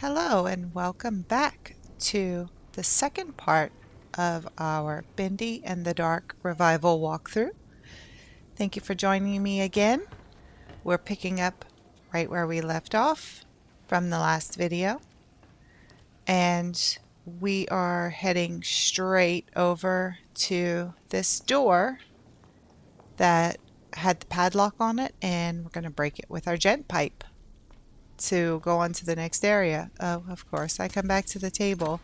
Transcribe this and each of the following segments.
Hello and welcome back to the second part of our Bendy and the Dark revival walkthrough. Thank you for joining me again. We're picking up right where we left off from the last video, and we are heading straight over to this door that had the padlock on it, and we're going to break it with our gent pipe to go on to the next area. Oh, of course, I come back to the table.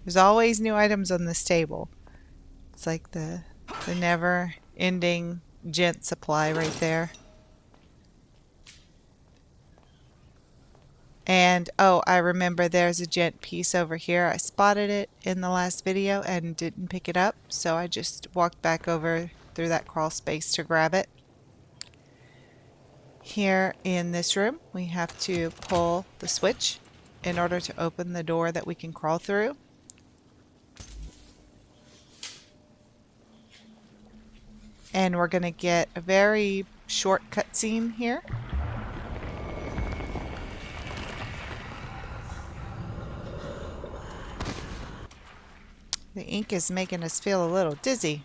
There's always new items on this table. It's like the never-ending gent supply right there. And, oh, I remember there's a gent piece over here. I spotted it in the last video and didn't pick it up, so I just walked back over through that crawl space to grab it. Here in this room, we have to pull the switch in order to open the door that we can crawl through. And we're going to get a very short cutscene here. The ink is making us feel a little dizzy.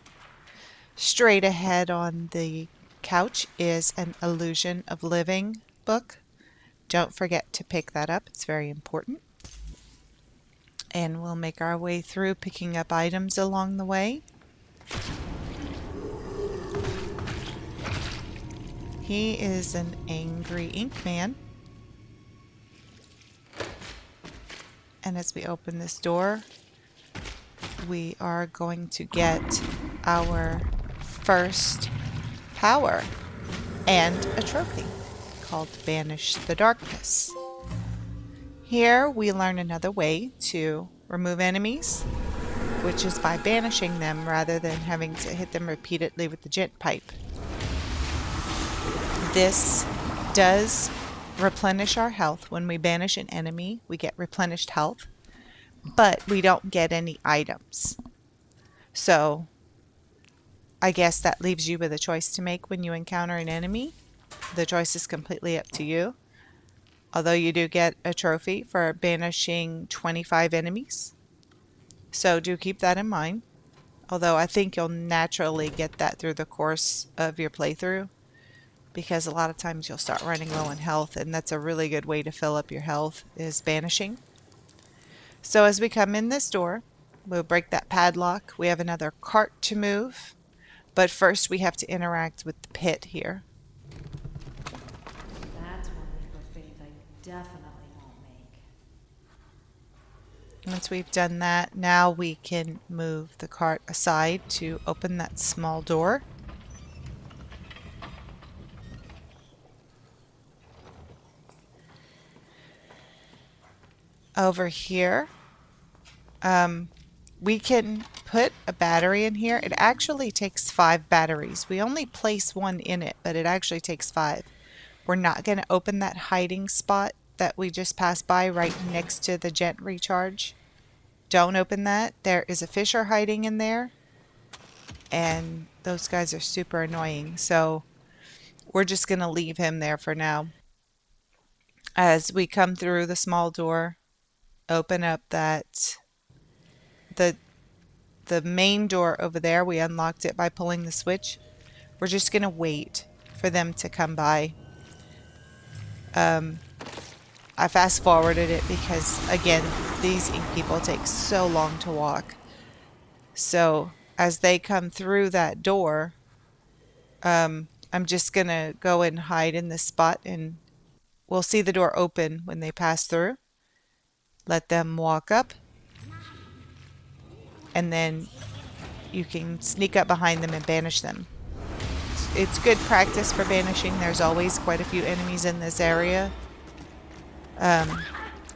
Straight ahead on the couch is an Illusion of Living book. Don't forget to pick that up. It's very important. And we'll make our way through picking up items along the way. He is an angry ink man. And as we open this door, we are going to get our first power and a trophy called Banish the Darkness. Here we learn another way to remove enemies, which is by banishing them rather than having to hit them repeatedly with the gent pipe. This does replenish our health. When we banish an enemy, we get replenished health, but we don't get any items. So I guess that leaves you with a choice to make when you encounter an enemy. The choice is completely up to you. Although you do get a trophy for banishing 25 enemies. So do keep that in mind. Although I think you'll naturally get that through the course of your playthrough, because a lot of times you'll start running low on health, and that's a really good way to fill up your health, is banishing. So as we come in this door, we'll break that padlock. We have another cart to move. But first we have to interact with the pit here. That's one leap of faith I definitely won't make. Once we've done that, now we can move the cart aside to open that small door. Over here, we can put a battery in here. It actually takes 5 batteries. We only place 1 in it, but it actually takes 5. We're not going to open that hiding spot that we just passed by right next to the gent recharge. Don't open that. There is a fisher hiding in there, and those guys are super annoying. So we're just going to leave him there for now. As we come through the small door, open up that the main door over there. We unlocked it by pulling the switch. We're just gonna wait for them to come by. I fast forwarded it because, again, these ink people take so long to walk. So as they come through that door, I'm just gonna go and hide in this spot, and we'll see the door open when they pass through. Let them walk up, and then you can sneak up behind them and banish them. It's good practice for banishing. There's always quite a few enemies in this area.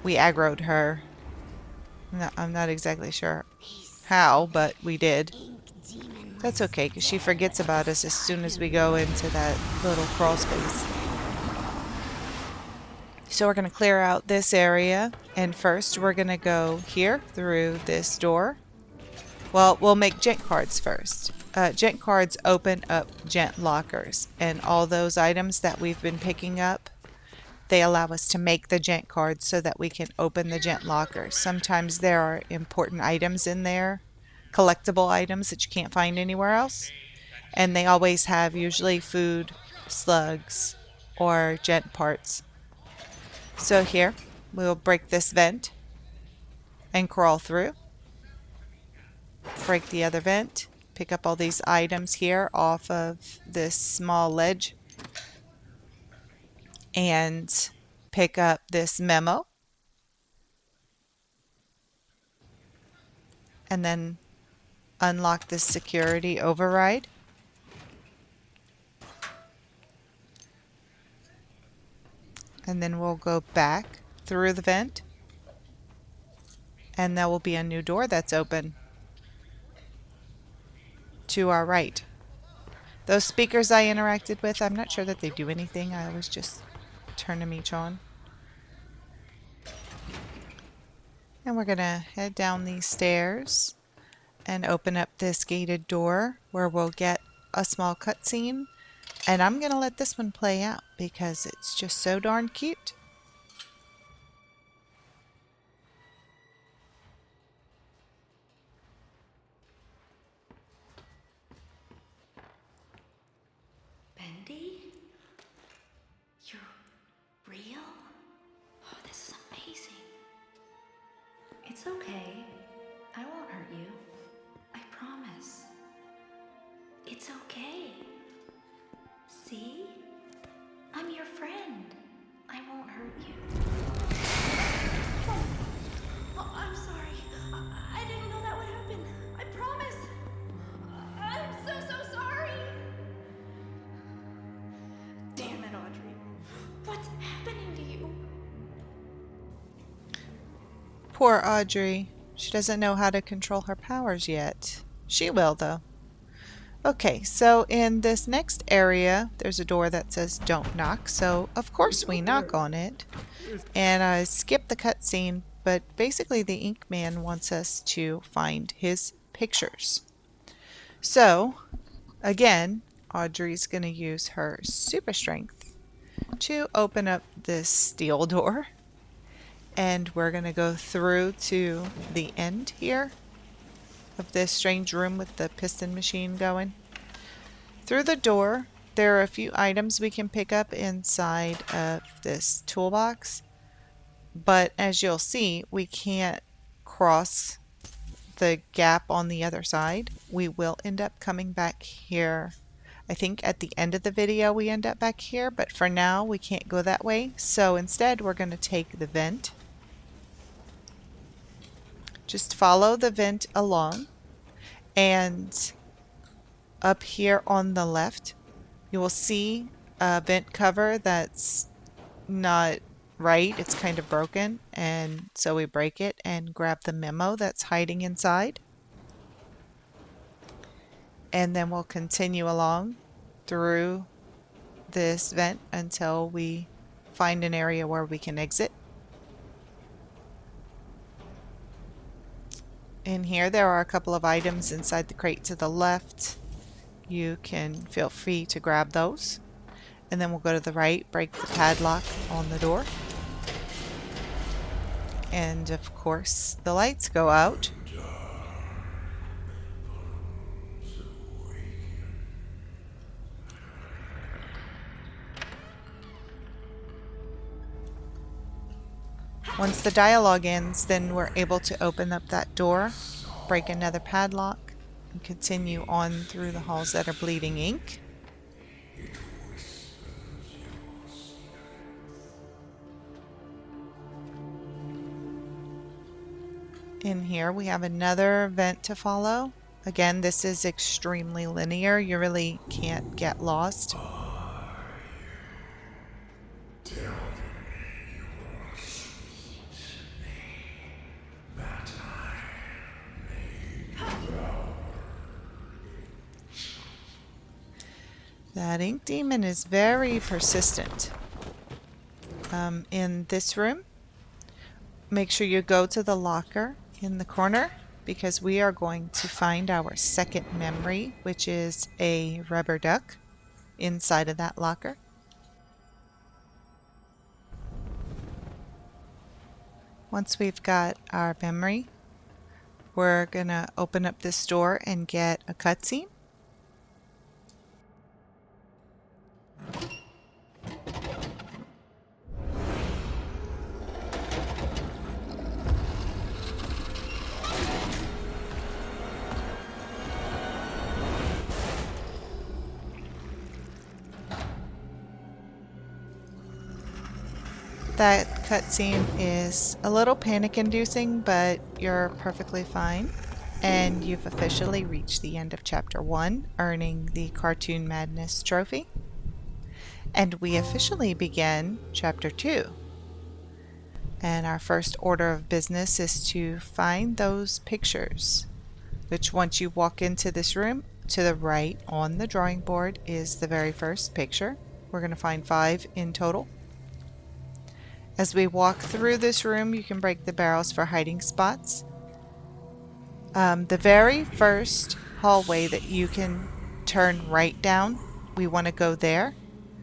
We aggroed her. I'm not exactly sure how, but we did. That's okay, because she forgets about us as soon as we go into that little crawl space. So we're going to clear out this area, and first we're going to go here through this door. Well, we'll make gent cards first. Gent cards open up gent lockers, and all those items that we've been picking up they allow us to make the gent cards so that we can open the gent lockers. Sometimes there are important items in there, collectible items that you can't find anywhere else. And they always have usually food, slugs, or gent parts. So here, we'll break this vent and crawl through. Break the other vent. Pick up all these items here off of this small ledge. And pick up this memo. And then unlock this security override. And then we'll go back through the vent. And there will be a new door that's open to our right. Those speakers I interacted with, I'm not sure that they do anything. I was just turning them each on. And we're going to head down these stairs and open up this gated door where we'll get a small cutscene. And I'm going to let this one play out because it's just so darn cute. Bendy? You're real? Oh, this is amazing. It's okay. I won't hurt you. I promise. It's okay. See? I'm your friend. I won't hurt you. Oh, I'm sorry. I didn't know that would happen. I promise. I'm so sorry. Damn it, Audrey. What's happening to you? Poor Audrey. She doesn't know how to control her powers yet. She will, though. Okay, so in this next area, there's a door that says don't knock, so of course we knock on it. And I skipped the cutscene, but basically the Ink Man wants us to find his pictures. So, again, Audrey's going to use her super strength to open up this steel door. And we're going to go through to the end here of this strange room with the piston machine going. Through the door, there are a few items we can pick up inside of this toolbox. But as you'll see, we can't cross the gap on the other side. We will end up coming back here. I think at the end of the video we end up back here, but for now we can't go that way. So instead we're going to take the vent. Just follow the vent along, and up here on the left you will see a vent cover that's not right. It's kind of broken, and so we break it and grab the memo that's hiding inside. And then we'll continue along through this vent until we find an area where we can exit. In here there are a couple of items inside the crate to the left. You can feel free to grab those. And then we'll go to the right, break the padlock on the door. And of course the lights go out. Once the dialogue ends, then we're able to open up that door, break another padlock, and continue on through the halls that are bleeding ink. In here we have another vent to follow. Again, this is extremely linear. You really can't get lost. That ink demon is very persistent. In this room, make sure you go to the locker in the corner because we are going to find our second memory, which is a rubber duck inside of that locker. once we've got our memory, we're gonna open up this door and get a cutscene. That cutscene is a little panic-inducing, but you're perfectly fine. And you've officially reached the end of Chapter 1, earning the Cartoon Madness trophy. And we officially begin Chapter 2. And our first order of business is to find those pictures, which once you walk into this room, to the right on the drawing board is the very first picture. We're going to find 5 in total. As we walk through this room, you can break the barrels for hiding spots. The very first hallway that you can turn right down, we want to go there.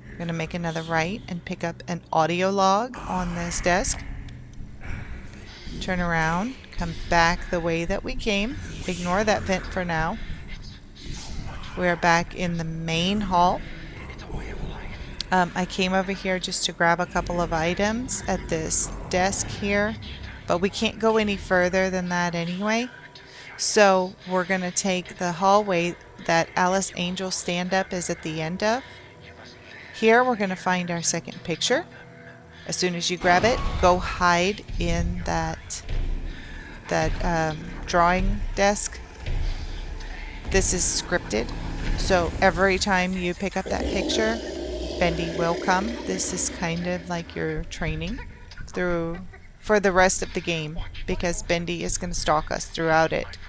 We're going to make another right and pick up an audio log on this desk. Turn around, come back the way that we came. Ignore that vent for now. We're back in the main hall. I came over here just to grab a couple of items at this desk here, but we can't go any further than that anyway. So we're going to take the hallway that Alice Angel stand-up is at the end of. Here we're going to find our second picture. As soon as you grab it, go hide in that drawing desk. This is scripted, so every time you pick up that picture, Bendy will come. This is kind of like your training for the rest of the game, because Bendy is going to stalk us throughout it.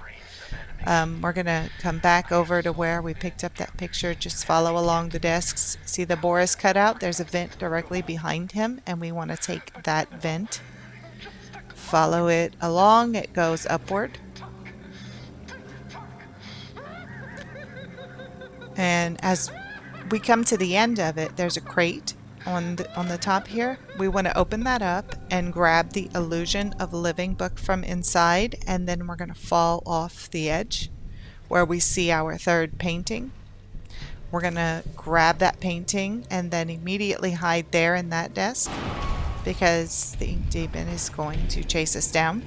We're going to come back over to where we picked up that picture. Just follow along the desks. See the Boris cutout? There's a vent directly behind him, and we want to take that vent. Follow it along. It goes upward. And as we come to the end of it, there's a crate on the top here. We want to open that up and grab the Illusion of Living book from inside, and then we're going to fall off the edge where we see our third painting. We're going to grab that painting and then immediately hide there in that desk, because the ink demon is going to chase us down.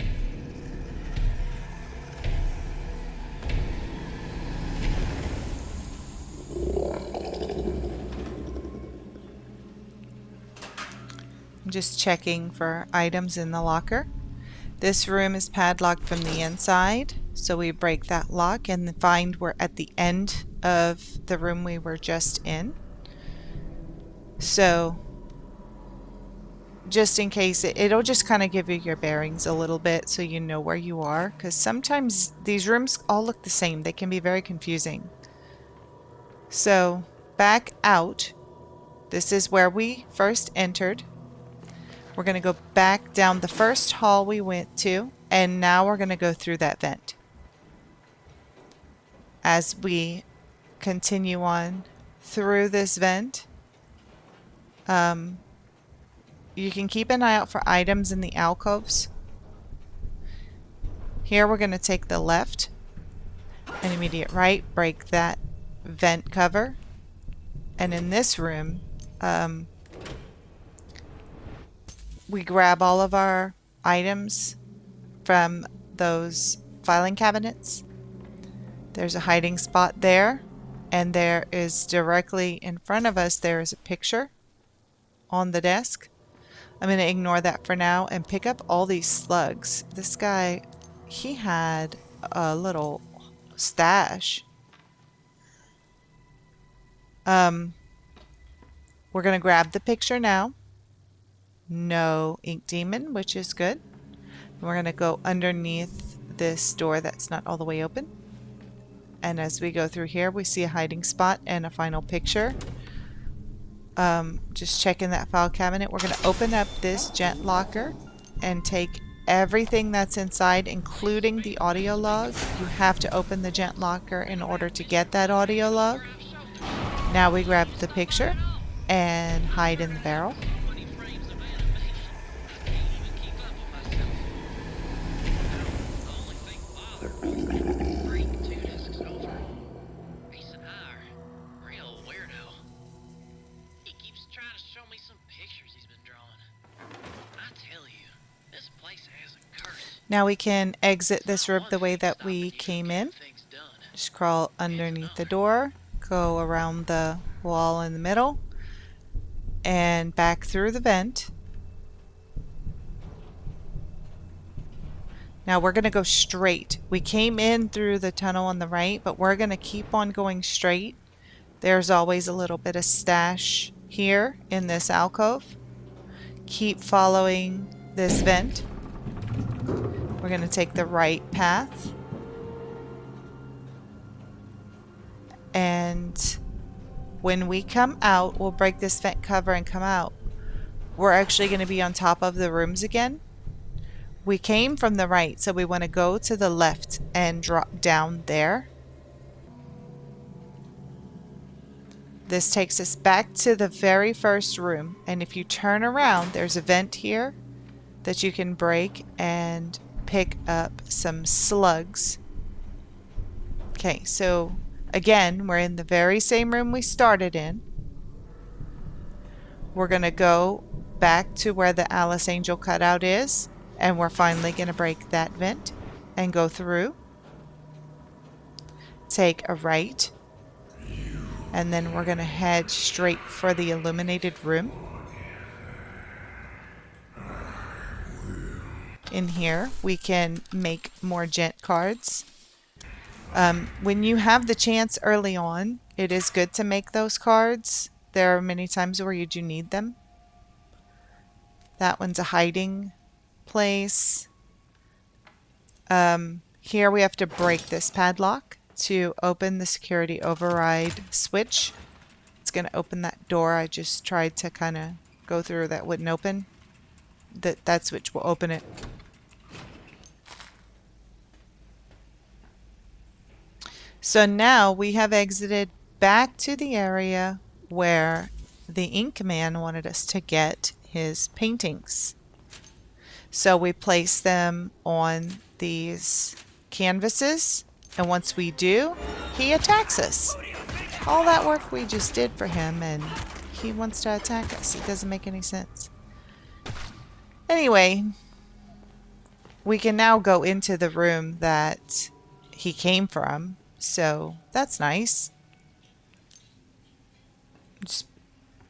I'm just checking for items in the locker. This room is padlocked from the inside, so we break that lock and find we're at the end of the room we were just in. So just in case, it'll just kind of give you your bearings a little bit so you know where you are, because sometimes these rooms all look the same. They can be very confusing. So back out. This is where we first entered. We're going to go back down the first hall we went to, and now we're going to go through that vent. As we continue on through this vent, you can keep an eye out for items in the alcoves. Here we're going to take the left and immediate right, break that vent cover, and in this room, we grab all of our items from those filing cabinets. There's a hiding spot there, and there is directly in front of us, there is a picture on the desk. I'm going to ignore that for now and pick up all these slugs. This guy, he had a little stash. We're going to grab the picture now. No ink demon, which is good. We're going to go underneath this door that's not all the way open. And as we go through here, we see a hiding spot and a final picture. Just checking that file cabinet. We're going to open up this gent locker and take everything that's inside, including the audio log. You have to open the gent locker in order to get that audio log. Now we grab the picture and hide in the barrel. Now we can exit this room the way that we came in. Just crawl underneath the door, go around the wall in the middle, and back through the vent. Now we're going to go straight. We came in through the tunnel on the right, but we're going to keep on going straight. There's always a little bit of stash here in this alcove. Keep following this vent. We're going to take the right path. And when we come out, we'll break this vent cover and come out. We're actually going to be on top of the rooms again. We came from the right, so we want to go to the left and drop down there. This takes us back to the very first room, and if you turn around, there's a vent here that you can break and pick up some slugs. Okay, so again, we're in the very same room we started in. We're going to go back to where the Alice Angel cutout is, and we're finally going to break that vent and go through. Take a right, and then we're going to head straight for the illuminated room. In here, we can make more gent cards. When you have the chance early on, it is good to make those cards. There are many times where you do need them. That one's a hiding place. Here we have to break this padlock to open the security override switch. It's going to open that door. I just tried to kind of go through that wouldn't open. That switch will open it. So now we have exited back to the area where the ink man wanted us to get his paintings. So we place them on these canvases, and once we do, he attacks us. All that work we just did for him, and he wants to attack us. It doesn't make any sense. Anyway, we can now go into the room that he came from, so that's nice. Just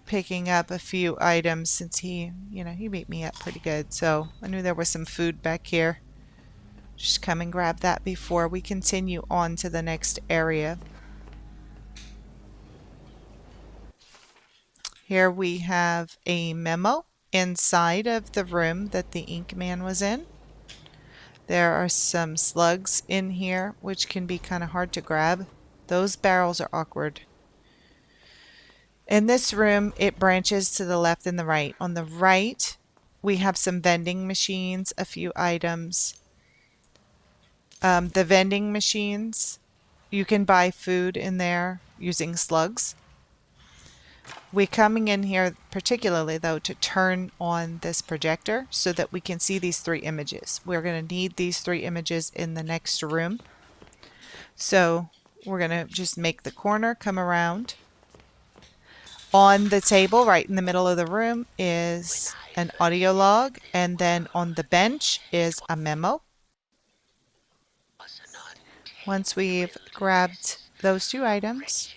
picking up a few items since he beat me up pretty good, so I knew there was some food back here. Just come and grab that before we continue on to the next area. Here we have a memo inside of the room that the ink man was in. There are some slugs in here, which can be kind of hard to grab. Those barrels are awkward. In this room, it branches to the left and the right. On the right, we have some vending machines, a few items. The vending machines, you can buy food in there using slugs. We're coming in here particularly, though, to turn on this projector so that we can see these three images. We're going to need these three images in the next room. So we're going to just make the corner, come around. On the table right in the middle of the room is an audio log, and then on the bench is a memo. Once we've grabbed those two items,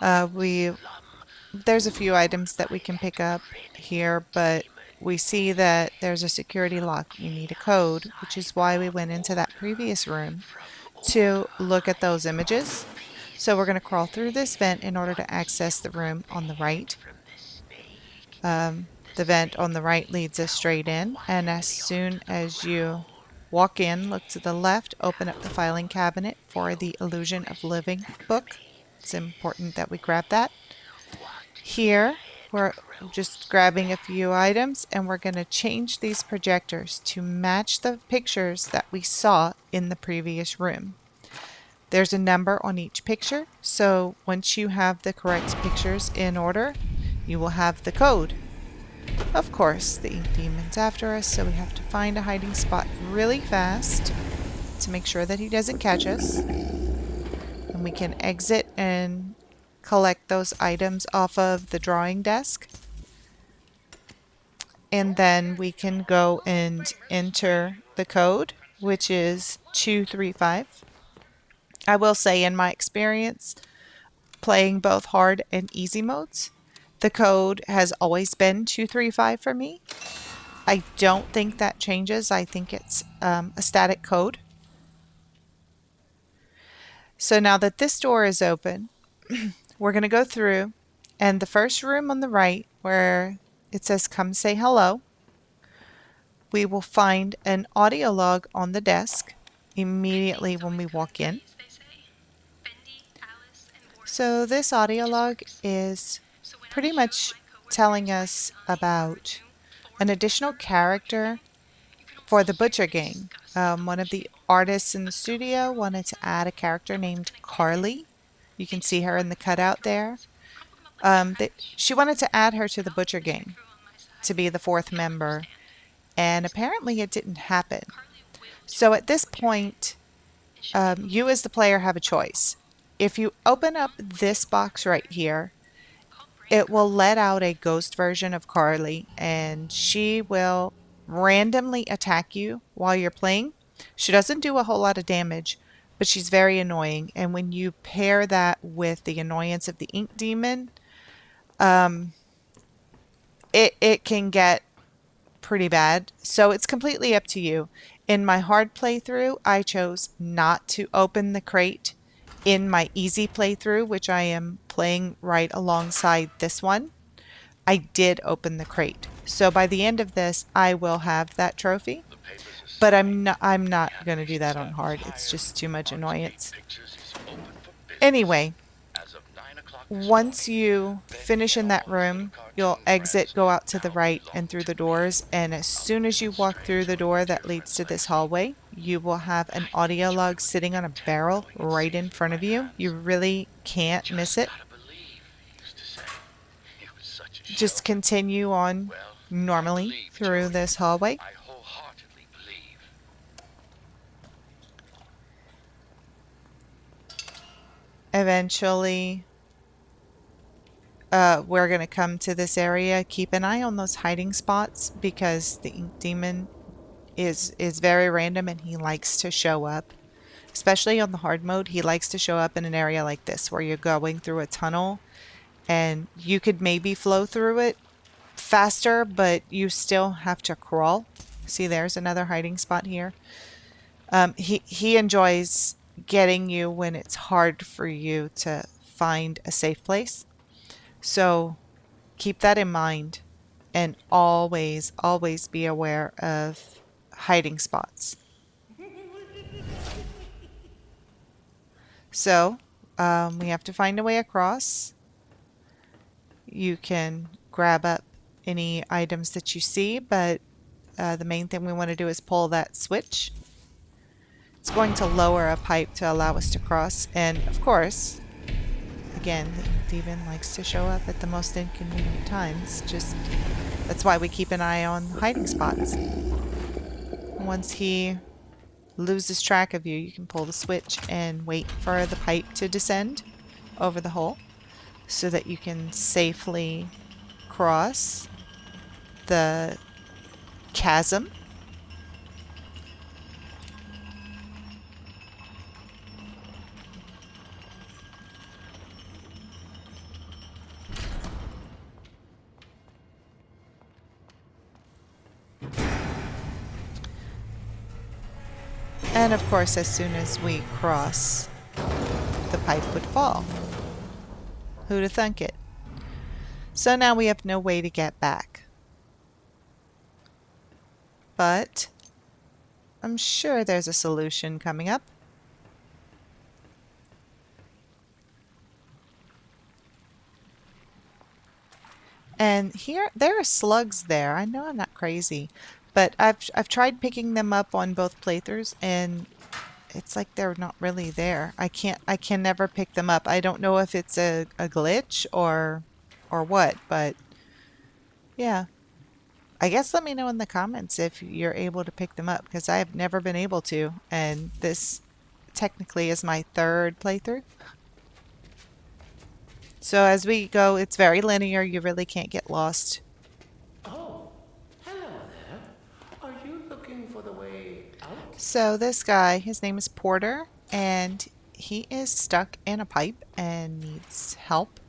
there's a few items that we can pick up here, but we see that there's a security lock. We need a code, which is why we went into that previous room to look at those images. So we're going to crawl through this vent in order to access the room on the right. The vent on the right leads us straight in, and as soon as you walk in, look to the left, open up the filing cabinet for the Illusion of Living book. It's important that we grab that. Here, we're just grabbing a few items, and we're going to change these projectors to match the pictures that we saw in the previous room. There's a number on each picture, so once you have the correct pictures in order, you will have the code. Of course, the ink demon's after us, so we have to find a hiding spot really fast to make sure that he doesn't catch us. And we can exit and collect those items off of the drawing desk. And then we can go and enter the code which is 235. I will say, in my experience, playing both hard and easy modes, the code has always been 235 for me. I don't think that changes. I think it's a static code. So now that this door is open, we're going to go through, and the first room on the right where it says come say hello, we will find an audio log on the desk immediately when we walk in. So this audio log is pretty much telling us about an additional character for the Butcher Gang. One of the artists in the studio wanted to add a character named Carly. You can see her in the cutout there. She wanted to add her to the Butcher Gang to be the fourth member, and apparently it didn't happen. So at this point, you as the player have a choice. If you open up this box right here, it will let out a ghost version of Carly, and she will randomly attack you while you're playing. She doesn't do a whole lot of damage, but she's very annoying. And when you pair that with the annoyance of the ink demon, it can get pretty bad. So it's completely up to you. In my hard playthrough, I chose not to open the crate. In my easy playthrough, which I am playing right alongside this one, I did open the crate. So by the end of this, I will have that trophy. But I'm not going to do that on hard. It's just too much annoyance. Anyway, once you finish in that room, you'll exit, go out to the right and through the doors, and as soon as you walk through the door that leads to this hallway, you will have an audio log sitting on a barrel right in front of you. You really can't miss it. Just continue on normally through this hallway. Eventually, we're going to come to this area. Keep an eye on those hiding spots because the ink demon is very random and he likes to show up. Especially on the hard mode, he likes to show up in an area like this where you're going through a tunnel and you could maybe flow through it faster, but you still have to crawl. See, there's another hiding spot here. He enjoys getting you when it's hard for you to find a safe place. So keep that in mind and always be aware of hiding spots. So we have to find a way across. You can grab up any items that you see, but the main thing we want to do is pull that switch. It's going to lower a pipe to allow us to cross, and of course, again, the demon likes to show up at the most inconvenient times. That's why we keep an eye on hiding spots. Once he loses track of you, you can pull the switch and wait for the pipe to descend over the hole so that you can safely cross the chasm. And of course, as soon as we cross, the pipe would fall. Who'd have thunk it? So now we have no way to get back. But I'm sure there's a solution coming up. And there are slugs there. I know I'm not crazy, but I've tried picking them up on both playthroughs, and it's like they're not really there. I can never pick them up. I don't know if it's a glitch or what, but yeah. I guess let me know in the comments if you're able to pick them up, because I have never been able to, and this technically is my third playthrough. So as we go, it's very linear. You really can't get lost. Oh, hello there. Are you looking looking for the way out? So this guy, his name is Porter, and he is stuck in a pipe and needs help.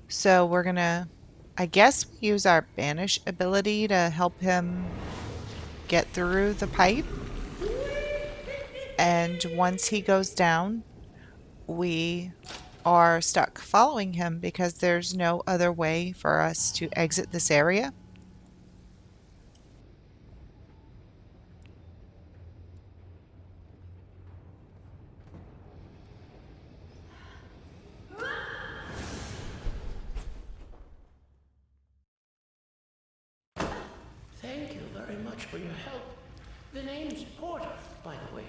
So we're gonna, I guess, use our Banish ability to help him get through the pipe. And once he goes down, we are stuck following him because there's no other way for us to exit this area. Thank you very much for your help. The name's Porter, by the way.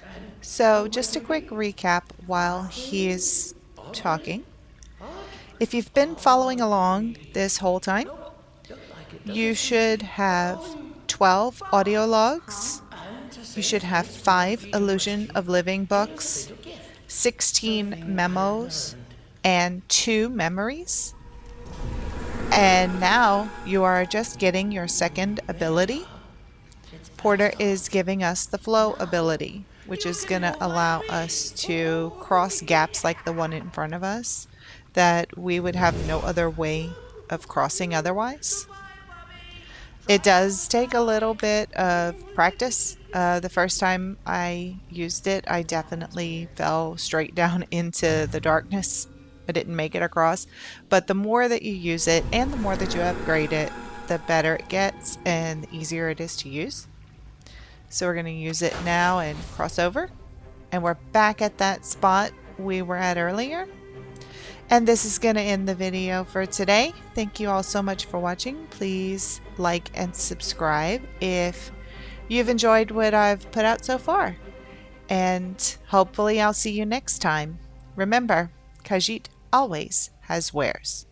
And So just a quick recap while he's talking. If you've been following along this whole time, you should have 12 audio logs. You should have 5 Illusion of Living books, 16 memos, and 2 memories. And now you are just getting your second ability. Porter is giving us the flow ability, which is going to allow us to cross gaps like the one in front of us that we would have no other way of crossing otherwise. It does take a little bit of practice. The first time I used it, I definitely fell straight down into the darkness. I didn't make it across. But the more that you use it and the more that you upgrade it, the better it gets and the easier it is to use. So we're going to use it now and cross over. And we're back at that spot we were at earlier. And this is going to end the video for today. Thank you all so much for watching. Please like and subscribe if you've enjoyed what I've put out so far. And hopefully I'll see you next time. Remember, Khajiit always has wares.